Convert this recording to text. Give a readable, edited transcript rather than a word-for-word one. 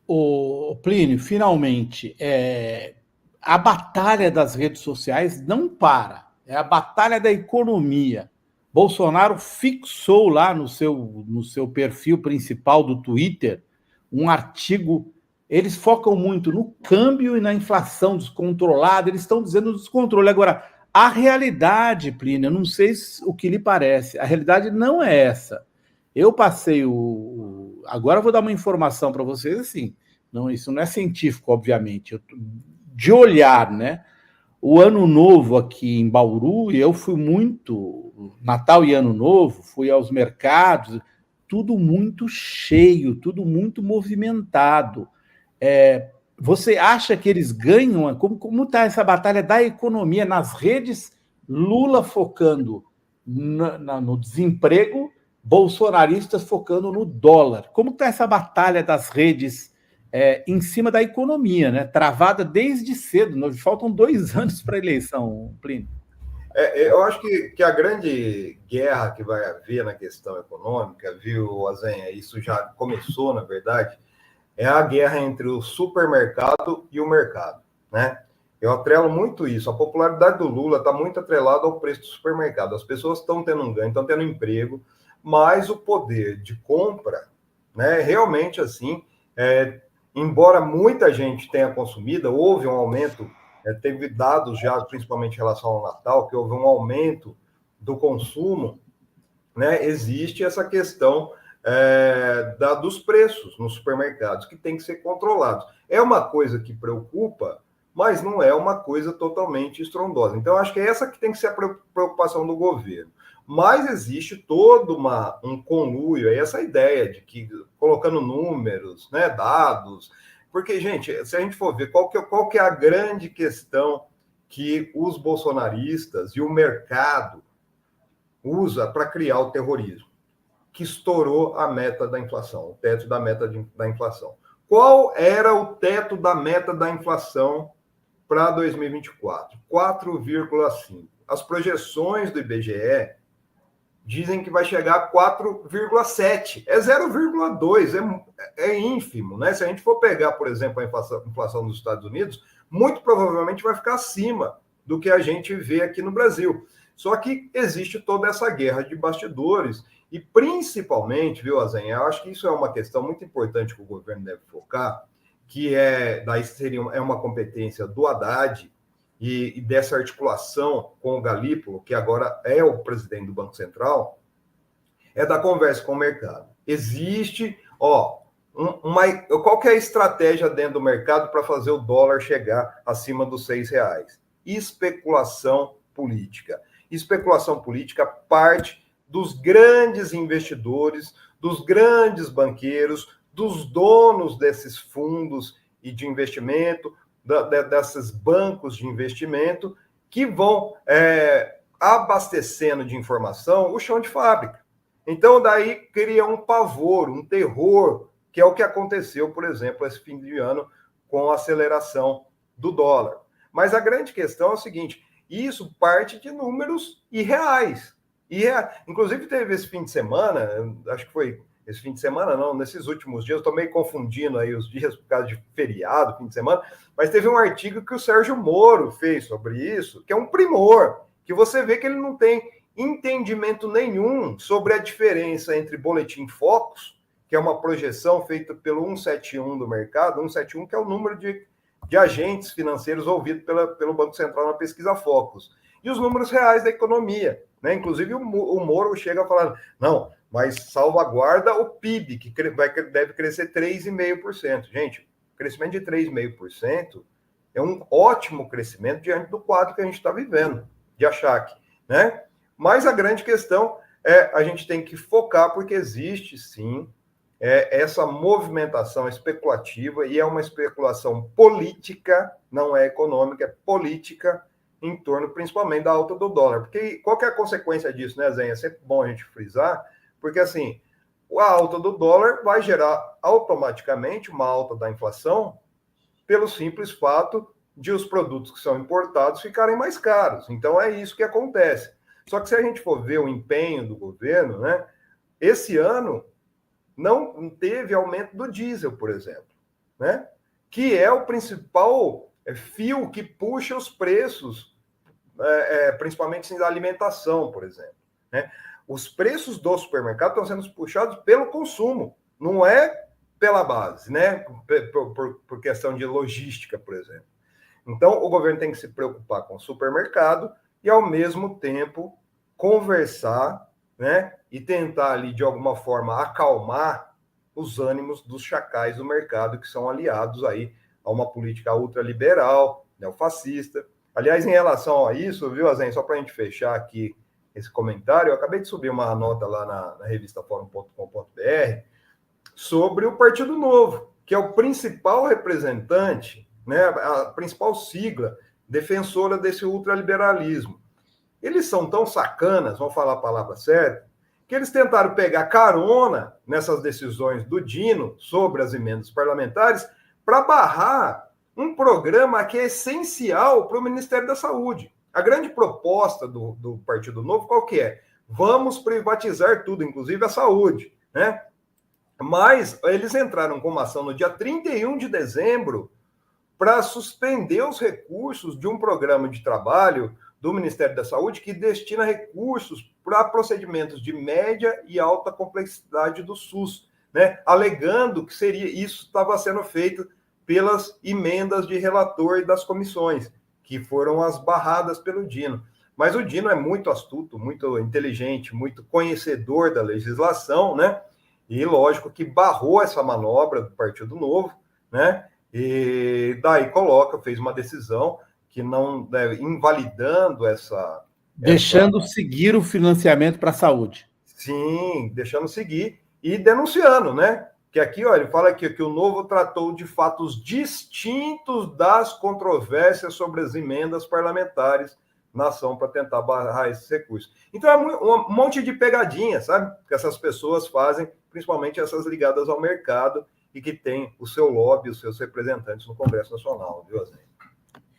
O Plínio, finalmente, a batalha das redes sociais não para. É a batalha da economia. Bolsonaro fixou lá no seu perfil principal do Twitter um artigo. Eles focam muito no câmbio e na inflação descontrolada. Eles estão dizendo descontrole. Agora, a realidade, Plínio, eu não sei o que lhe parece. A realidade não é essa. Eu passei agora eu vou dar uma informação para vocês assim. Não, isso não é científico, obviamente. De olhar, né? O ano novo aqui em Bauru, eu fui muito. Natal e Ano Novo, fui aos mercados, tudo muito cheio, tudo muito movimentado. Você acha que eles ganham? Como está essa batalha da economia nas redes? Lula focando no desemprego, bolsonaristas focando no dólar. Como está essa batalha das redes em cima da economia, né? Travada desde cedo. Faltam 2 anos para a eleição, Plínio. Eu acho que a grande guerra que vai haver na questão econômica, viu, Azenha, isso já começou, na verdade, é a guerra entre o supermercado e o mercado, né? Eu atrelo muito isso. A popularidade do Lula está muito atrelada ao preço do supermercado. As pessoas estão tendo um ganho, estão tendo emprego, mas o poder de compra, né, realmente assim, embora muita gente tenha consumido, houve um aumento, teve dados já, principalmente em relação ao Natal, que houve um aumento do consumo, né? Existe essa questão dos preços nos supermercados, que tem que ser controlados. É uma coisa que preocupa, mas não é uma coisa totalmente estrondosa. Então, acho que é essa que tem que ser a preocupação do governo. Mas existe todo um conluio, essa ideia de que, colocando números, né, dados, porque, gente, se a gente for ver qual que é a grande questão que os bolsonaristas e o mercado usa para criar o terrorismo, que estourou a meta da inflação, o teto da meta da inflação. Qual era o teto da meta da inflação para 2024? 4,5. As projeções do IBGE dizem que vai chegar a 4,7. É 0,2, é ínfimo, né? Se a gente for pegar, por exemplo, a inflação dos Estados Unidos, muito provavelmente vai ficar acima do que a gente vê aqui no Brasil. Só que existe toda essa guerra de bastidores e principalmente, viu, Azenha, eu acho que isso é uma questão muito importante que o governo deve focar, que daí é uma competência do Haddad e dessa articulação com o Galípolo, que agora é o presidente do Banco Central, é da conversa com o mercado. Existe, qual que é a estratégia dentro do mercado para fazer o dólar chegar acima dos R$ 6? Especulação política. Especulação política parte dos grandes investidores, dos grandes banqueiros, dos donos desses fundos e de investimento, desses bancos de investimento, que vão abastecendo de informação o chão de fábrica. Então, daí cria um pavor, um terror, que é o que aconteceu, por exemplo, esse fim de ano, com a aceleração do dólar. Mas a grande questão é o seguinte: isso parte de números irreais. Inclusive, teve esse fim de semana, acho que foi esse fim de semana, não, nesses últimos dias, eu estou meio confundindo aí os dias por causa de feriado, fim de semana, mas teve um artigo que o Sérgio Moro fez sobre isso, que é um primor, que você vê que ele não tem entendimento nenhum sobre a diferença entre Boletim Focus, que é uma projeção feita pelo 171 do mercado, 171 que é o número de agentes financeiros ouvidos pelo Banco Central na pesquisa Focus, e os números reais da economia, né? Inclusive o Moro chega a falar, não, mas salvaguarda o PIB, que deve crescer 3,5%. Gente, crescimento de 3,5% é um ótimo crescimento diante do quadro que a gente está vivendo, de achaque, né? Mas a grande questão a gente tem que focar, porque existe, sim, essa movimentação especulativa, e é uma especulação política, não é econômica, é política, em torno principalmente da alta do dólar. Porque qual que é a consequência disso, né, Zenha? É sempre bom a gente frisar, porque assim, a alta do dólar vai gerar automaticamente uma alta da inflação pelo simples fato de os produtos que são importados ficarem mais caros. Então é isso que acontece. Só que se a gente for ver o empenho do governo, né, esse ano não teve aumento do diesel, por exemplo. né? Que é o principal fio que puxa os preços, principalmente da alimentação, por exemplo, né? Os preços do supermercado estão sendo puxados pelo consumo, não é pela base, né? Por questão de logística, por exemplo. Então, o governo tem que se preocupar com o supermercado e, ao mesmo tempo, conversar, né? E tentar ali, de alguma forma, acalmar os ânimos dos chacais do mercado, que são aliados aí a uma política ultraliberal, neofascista. Aliás, em relação a isso, viu, Azen, só para a gente fechar aqui esse comentário, eu acabei de subir uma nota lá na revista Fórum.com.br sobre o Partido Novo, que é o principal representante, né, a principal sigla defensora desse ultraliberalismo. Eles são tão sacanas, vamos falar a palavra certa, que eles tentaram pegar carona nessas decisões do Dino sobre as emendas parlamentares para barrar um programa que é essencial para o Ministério da Saúde. A grande proposta do Partido Novo, qual que é? Vamos privatizar tudo, inclusive a saúde, né? Mas eles entraram com uma ação no dia 31 de dezembro para suspender os recursos de um programa de trabalho do Ministério da Saúde que destina recursos para procedimentos de média e alta complexidade do SUS, né? Alegando que isso estava sendo feito pelas emendas de relator e das comissões, que foram as barradas pelo Dino. Mas o Dino é muito astuto, muito inteligente, muito conhecedor da legislação, né? E lógico que barrou essa manobra do Partido Novo, né? E daí fez uma decisão que não deve, invalidando deixando seguir o financiamento para a saúde. Sim, deixando seguir e denunciando, né? Que aqui, ó, ele fala que o Novo tratou de fatos distintos das controvérsias sobre as emendas parlamentares na ação para tentar barrar esses recursos. Então é um monte de pegadinha, sabe? Que essas pessoas fazem, principalmente essas ligadas ao mercado e que tem o seu lobby, os seus representantes no Congresso Nacional, viu, Azen?